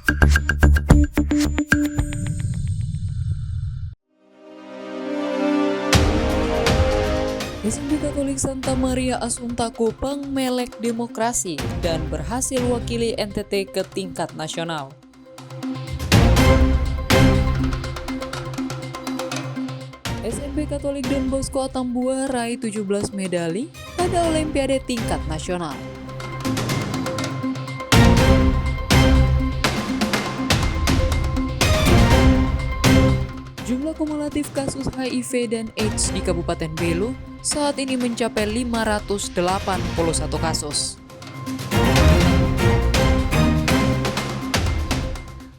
SMP Katolik Santa Maria Assunta Kupang melek demokrasi dan berhasil wakili NTT ke tingkat nasional. SMP Katolik Don Bosco Atambua raih 17 medali pada Olimpiade tingkat nasional. Jumlah kumulatif kasus HIV dan AIDS di Kabupaten Belu saat ini mencapai 581 kasus.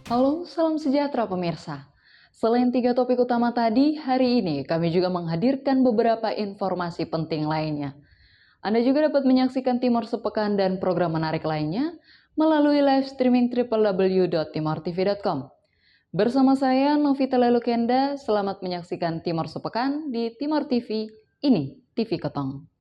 Halo, salam sejahtera pemirsa. Selain 3 topik utama tadi, hari ini kami juga menghadirkan beberapa informasi penting lainnya. Anda juga dapat menyaksikan Timor Sepekan dan program menarik lainnya melalui live streaming www.timortv.com. Bersama saya, Novita Lelukenda, selamat menyaksikan Timor Sepekan di Timor TV, ini TV Ketong.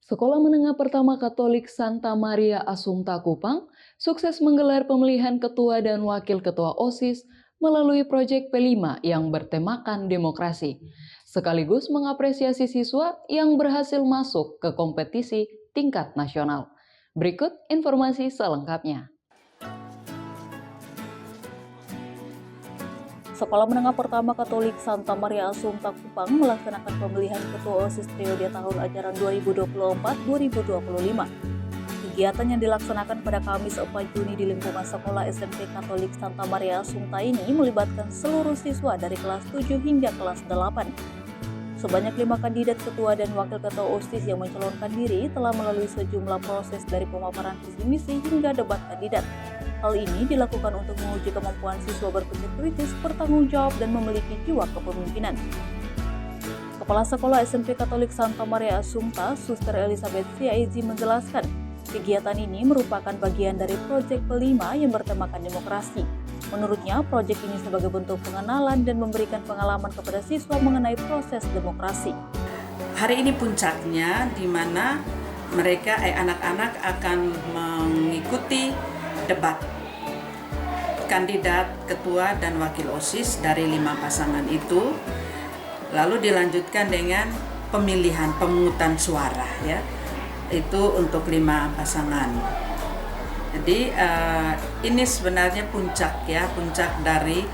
Sekolah Menengah Pertama Katolik Santa Maria Assunta Kupang sukses menggelar pemilihan ketua dan wakil ketua OSIS melalui proyek P5 yang bertemakan demokrasi, sekaligus mengapresiasi siswa yang berhasil masuk ke kompetisi tingkat nasional. Berikut informasi selengkapnya. Sekolah Menengah Pertama Katolik Santa Maria Assunta Kupang melaksanakan pemilihan ketua OSIS periode tahun ajaran 2024-2025. Kegiatan yang dilaksanakan pada Kamis 4 Juni di lingkungan Sekolah SMP Katolik Santa Maria Assunta ini melibatkan seluruh siswa dari kelas 7 hingga kelas 8. Sebanyak 5 kandidat ketua dan wakil ketua OSIS yang mencalonkan diri telah melalui sejumlah proses dari pemaparan visi misi hingga debat kandidat. Hal ini dilakukan untuk menguji kemampuan siswa berpikir kritis, bertanggung jawab, dan memiliki jiwa kepemimpinan. Kepala Sekolah SMP Katolik Santa Maria Assunta, Suster Elizabeth Siaizi menjelaskan, kegiatan ini merupakan bagian dari proyek P5 yang bertemakan demokrasi. Menurutnya, proyek ini sebagai bentuk pengenalan dan memberikan pengalaman kepada siswa mengenai proses demokrasi. Hari ini puncaknya di mana mereka anak-anak akan mengikuti debat kandidat ketua dan wakil OSIS dari 5 pasangan itu, lalu dilanjutkan dengan pemilihan pemungutan suara, ya, itu untuk 5 pasangan. Jadi ini sebenarnya puncak dari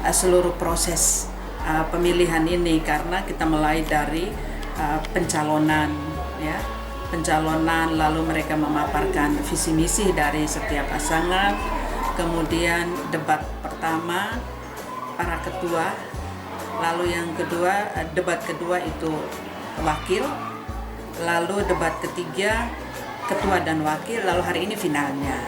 seluruh proses pemilihan ini, karena kita mulai dari pencalonan, lalu mereka memaparkan visi misi dari setiap pasangan. Kemudian debat pertama para ketua, lalu yang kedua debat kedua itu wakil, lalu debat ketiga ketua dan wakil, lalu hari ini finalnya.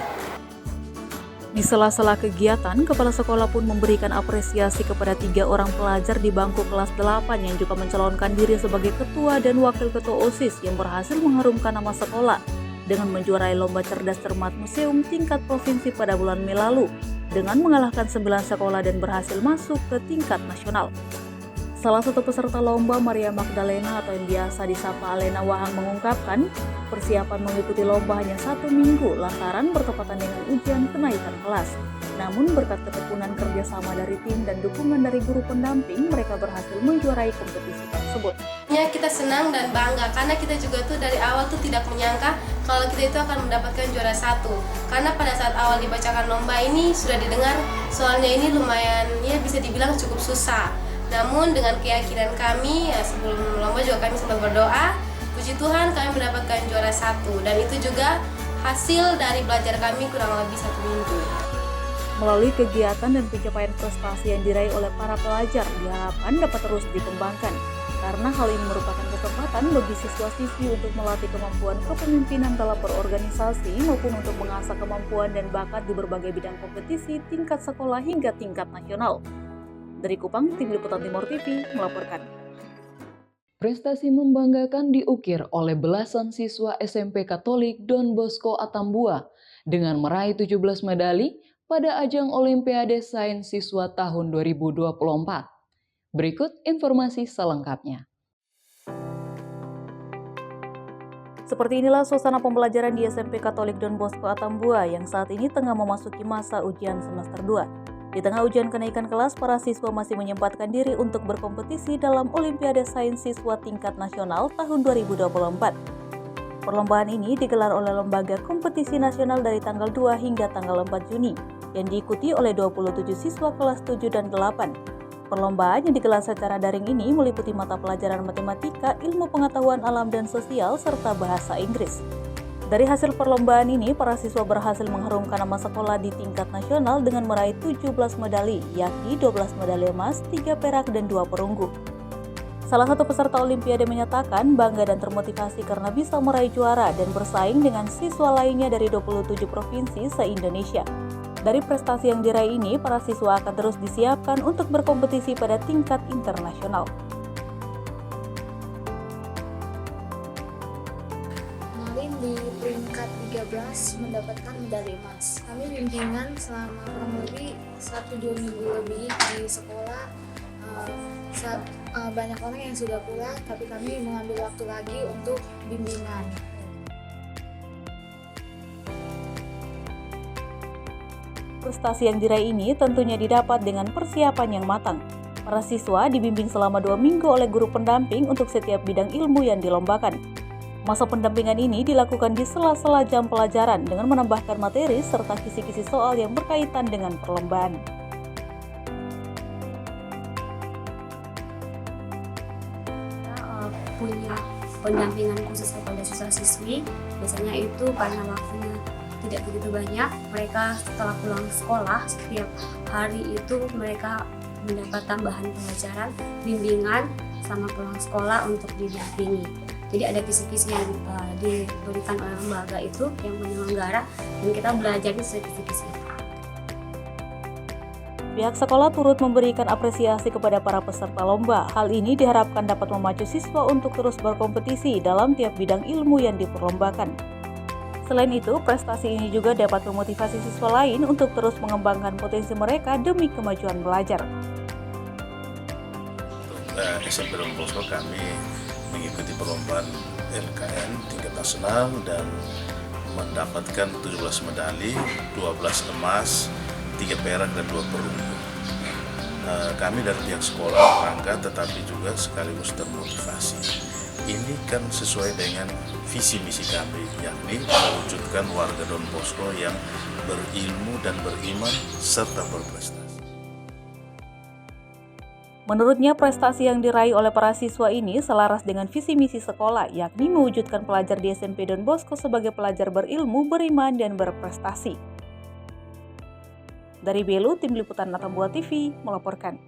Di sela-sela kegiatan, kepala sekolah pun memberikan apresiasi kepada 3 orang pelajar di bangku kelas 8 yang juga mencalonkan diri sebagai ketua dan wakil ketua OSIS yang berhasil mengharumkan nama sekolah dengan menjuarai lomba cerdas cermat museum tingkat provinsi pada bulan Mei lalu dengan mengalahkan 9 sekolah dan berhasil masuk ke tingkat nasional. Salah satu peserta lomba, Maria Magdalena atau yang biasa disapa Alena Wahang, mengungkapkan persiapan mengikuti lomba hanya 1 minggu lantaran bertepatan dengan ujian kenaikan kelas. Namun berkat ketekunan kerjasama dari tim dan dukungan dari guru pendamping, mereka berhasil menjuarai kompetisi tersebut. Ya, kita senang dan bangga karena kita juga tuh dari awal tuh tidak menyangka kalau kita itu akan mendapatkan juara 1. Karena pada saat awal dibacakan lomba ini sudah didengar soalnya ini lumayan, ya bisa dibilang cukup susah. Namun dengan keyakinan kami, ya sebelum lomba juga kami sempat berdoa, puji Tuhan kami mendapatkan juara 1, dan itu juga hasil dari belajar kami kurang lebih 1 minggu. Melalui kegiatan dan pencapaian prestasi yang diraih oleh para pelajar diharapkan dapat terus dikembangkan, karena hal ini merupakan kesempatan bagi siswa-siswi untuk melatih kemampuan kepemimpinan dalam berorganisasi maupun untuk mengasah kemampuan dan bakat di berbagai bidang kompetisi tingkat sekolah hingga tingkat nasional. Dari Kupang, Tim Liputan Timor TV melaporkan. Prestasi membanggakan diukir oleh belasan siswa SMP Katolik Don Bosco Atambua dengan meraih 17 medali pada ajang Olimpiade Sains Siswa tahun 2024. Berikut informasi selengkapnya. Seperti inilah suasana pembelajaran di SMP Katolik Don Bosco Atambua yang saat ini tengah memasuki masa ujian semester 2. Di tengah ujian kenaikan kelas, para siswa masih menyempatkan diri untuk berkompetisi dalam Olimpiade Sains Siswa Tingkat Nasional tahun 2024. Perlombaan ini digelar oleh Lembaga Kompetisi Nasional dari tanggal 2 hingga tanggal 4 Juni yang diikuti oleh 27 siswa kelas 7 dan 8. Perlombaan yang digelar secara daring ini meliputi mata pelajaran matematika, ilmu pengetahuan alam dan sosial, serta bahasa Inggris. Dari hasil perlombaan ini, para siswa berhasil mengharumkan nama sekolah di tingkat nasional dengan meraih 17 medali, yakni 12 medali emas, 3 perak, dan 2 perunggu. Salah satu peserta Olimpiade menyatakan bangga dan termotivasi karena bisa meraih juara dan bersaing dengan siswa lainnya dari 27 provinsi se-Indonesia. Dari prestasi yang diraih ini, para siswa akan terus disiapkan untuk berkompetisi pada tingkat internasional. Kemarin di peringkat 13 mendapatkan medali emas. Kami bimbingan selama kurang lebih 1-2 minggu lebih di sekolah. Banyak orang yang sudah pulang, tapi kami mengambil waktu lagi untuk bimbingan. Prestasi yang diraih ini tentunya didapat dengan persiapan yang matang. Para siswa dibimbing selama 2 minggu oleh guru pendamping untuk setiap bidang ilmu yang dilombakan. Masa pendampingan ini dilakukan di sela-sela jam pelajaran dengan menambahkan materi serta kisi-kisi soal yang berkaitan dengan perlombaan. Punya pendampingan khusus kepada siswa-siswi, biasanya itu karena waktunya tidak begitu banyak. Mereka setelah pulang sekolah setiap hari itu mereka mendapat tambahan pelajaran, bimbingan sama pulang sekolah untuk didampingi. Jadi ada kisi-kisi yang diberikan oleh lembaga itu yang penyelenggara dan kita belajar di kisi-kisi. Pihak sekolah turut memberikan apresiasi kepada para peserta lomba. Hal ini diharapkan dapat memacu siswa untuk terus berkompetisi dalam tiap bidang ilmu yang diperlombakan. Selain itu, prestasi ini juga dapat memotivasi siswa lain untuk terus mengembangkan potensi mereka demi kemajuan belajar. SMP Don Bosco kami mengikuti perlombaan LKN tingkat nasional dan mendapatkan 17 medali, 12 emas, 3 perak dan 2 perunggu. Kami dari pihak sekolah bangga tetapi juga sekaligus termotivasi. Ini kan sesuai dengan visi misi kami, yakni mewujudkan warga Don Bosco yang berilmu dan beriman serta berprestasi. Menurutnya, prestasi yang diraih oleh para siswa ini selaras dengan visi misi sekolah, yakni mewujudkan pelajar di SMP Don Bosco sebagai pelajar berilmu, beriman, dan berprestasi. Dari Belu, Tim Liputan Atambua TV melaporkan.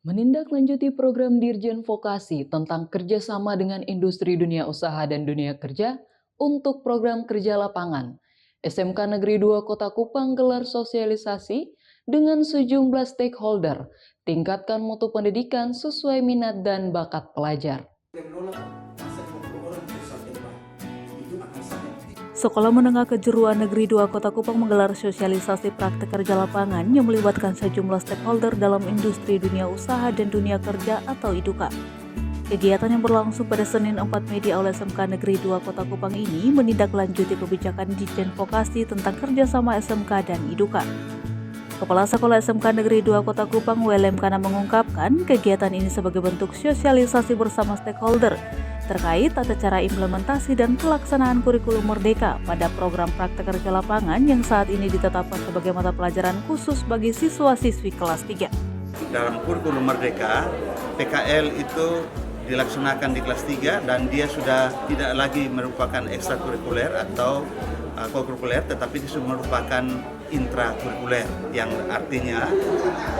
Menindaklanjuti program Dirjen Vokasi tentang kerjasama dengan industri dunia usaha dan dunia kerja untuk program kerja lapangan, SMK Negeri 2 Kota Kupang gelar sosialisasi dengan sejumlah stakeholder, tingkatkan mutu pendidikan sesuai minat dan bakat pelajar. Sekolah Menengah Kejuruan Negeri 2 Kota Kupang menggelar sosialisasi praktek kerja lapangan yang melibatkan sejumlah stakeholder dalam industri dunia usaha dan dunia kerja atau IDUKA. Kegiatan yang berlangsung pada Senin 4 Mei di Aula SMK Negeri 2 Kota Kupang ini menindaklanjuti kebijakan Ditjen Vokasi tentang kerjasama SMK dan IDUKA. Kepala Sekolah SMK Negeri 2 Kota Kupang, WLM Kana mengungkapkan kegiatan ini sebagai bentuk sosialisasi bersama stakeholder terkait tata cara implementasi dan pelaksanaan kurikulum Merdeka pada program praktek kerja lapangan yang saat ini ditetapkan sebagai mata pelajaran khusus bagi siswa-siswi kelas 3. Dalam kurikulum Merdeka, PKL itu dilaksanakan di kelas 3 dan dia sudah tidak lagi merupakan ekstrakurikuler atau kokurikuler, tetapi itu merupakan intrakurikuler yang artinya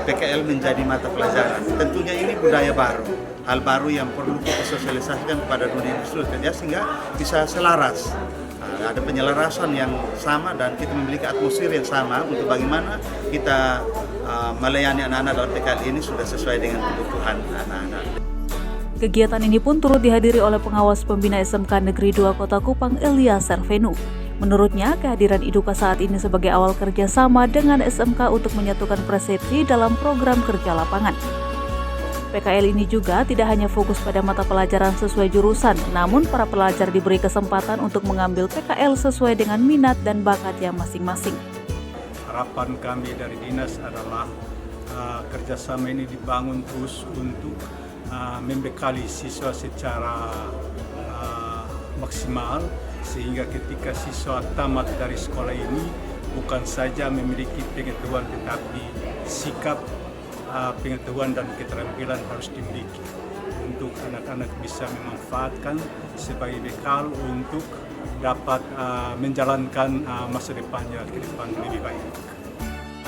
PKL menjadi mata pelajaran. Tentunya ini budaya baru, hal baru yang perlu kita sosialisasikan kepada dunia industri kerja sehingga bisa selaras. Ada penyelarasan yang sama dan kita memiliki atmosfer yang sama untuk bagaimana kita melayani anak-anak dalam PKL ini sudah sesuai dengan kebutuhan anak-anak. Kegiatan ini pun turut dihadiri oleh pengawas pembina SMK Negeri 2 Kota Kupang, Elia Servenu. Menurutnya, kehadiran IDUKA saat ini sebagai awal kerjasama dengan SMK untuk menyatukan persepsi dalam program kerja lapangan. PKL ini juga tidak hanya fokus pada mata pelajaran sesuai jurusan, namun para pelajar diberi kesempatan untuk mengambil PKL sesuai dengan minat dan bakatnya masing-masing. Harapan kami dari dinas adalah kerjasama ini dibangun terus untuk membekali siswa secara maksimal, sehingga ketika siswa tamat dari sekolah ini bukan saja memiliki pengetahuan, tetapi sikap, pengetahuan dan keterampilan harus dimiliki untuk anak-anak bisa memanfaatkan sebagai bekal untuk dapat menjalankan masa depannya ke depan lebih baik.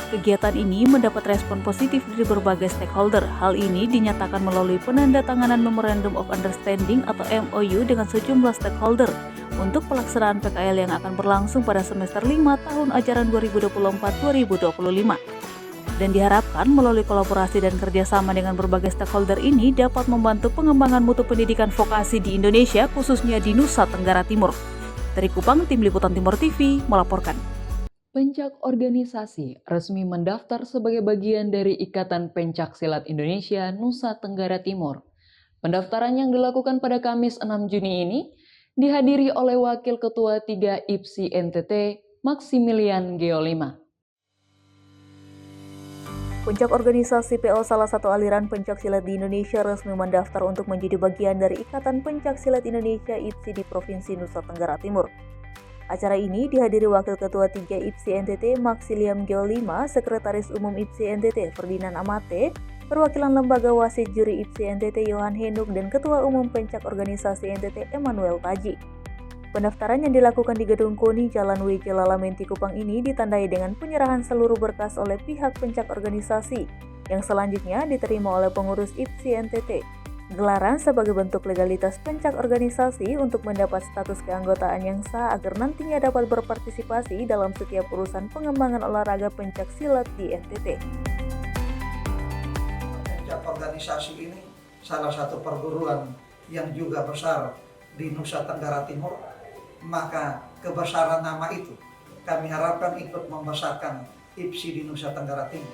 Kegiatan ini mendapat respon positif dari berbagai stakeholder. Hal ini dinyatakan melalui penandatanganan Memorandum of Understanding atau MOU dengan sejumlah stakeholder untuk pelaksanaan PKL yang akan berlangsung pada semester 5 tahun ajaran 2024-2025. Dan diharapkan melalui kolaborasi dan kerjasama dengan berbagai stakeholder ini dapat membantu pengembangan mutu pendidikan vokasi di Indonesia, khususnya di Nusa Tenggara Timur. Dari Kupang, Tim Liputan Timur TV melaporkan. Pencak organisasi resmi mendaftar sebagai bagian dari Ikatan Pencak Silat Indonesia Nusa Tenggara Timur. Pendaftaran yang dilakukan pada Kamis 6 Juni ini dihadiri oleh Wakil Ketua 3 IPSI NTT, Maximilian Geolima. Pencak organisasi PO salah satu aliran pencak silat di Indonesia resmi mendaftar untuk menjadi bagian dari Ikatan Pencak Silat Indonesia IPSI di Provinsi Nusa Tenggara Timur. Acara ini dihadiri Wakil Ketua 3 IPSI NTT Maximilian Geolima, Sekretaris Umum IPSI NTT Ferdinand Amate, perwakilan lembaga wasit juri IPSI NTT Yohan Henuk, dan Ketua Umum Pencak Organisasi NTT Emmanuel Taji. Pendaftaran yang dilakukan di Gedung KONI Jalan W.J. Lalamenti Kupang ini ditandai dengan penyerahan seluruh berkas oleh pihak pencak organisasi yang selanjutnya diterima oleh pengurus IPSI NTT. Gelaran sebagai bentuk legalitas pencak organisasi untuk mendapat status keanggotaan yang sah agar nantinya dapat berpartisipasi dalam setiap urusan pengembangan olahraga pencak silat di NTT. Pencak organisasi ini salah satu perguruan yang juga besar di Nusa Tenggara Timur, maka kebesaran nama itu kami harapkan ikut membesarkan IPSI di Nusa Tenggara Timur.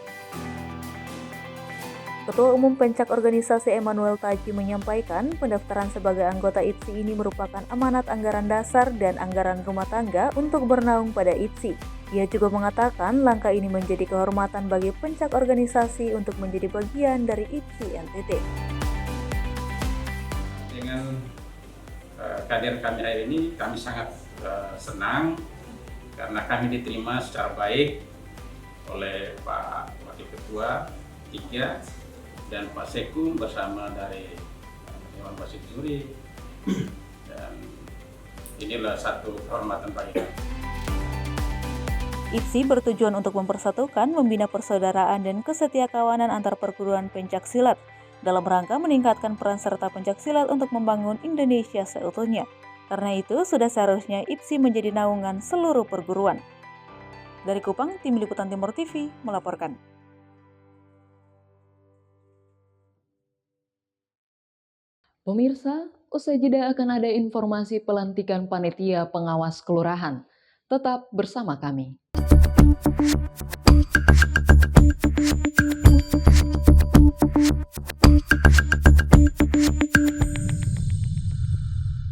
Ketua Umum Pencak Organisasi Emmanuel Taji menyampaikan pendaftaran sebagai anggota IPSI ini merupakan amanat anggaran dasar dan anggaran rumah tangga untuk bernaung pada IPSI. Ia juga mengatakan langkah ini menjadi kehormatan bagi pencak organisasi untuk menjadi bagian dari IPSI NTT. Dengan kehadiran kami hari ini, kami sangat senang karena kami diterima secara baik oleh Pak Wakil Ketua 3 dan Pak Sekum bersama dari Dewan Wasit Juri, dan inilah satu kehormatan bagi kami. IPSI bertujuan untuk mempersatukan, membina persaudaraan dan kesetiakawanan antar perguruan pencak silat dalam rangka meningkatkan peran serta pencak silat untuk membangun Indonesia seutuhnya. Karena itu, sudah seharusnya IPSI menjadi naungan seluruh perguruan. Dari Kupang, Tim Liputan Timur TV melaporkan. Pemirsa, usai jeda akan ada informasi pelantikan panitia pengawas kelurahan. Tetap bersama kami.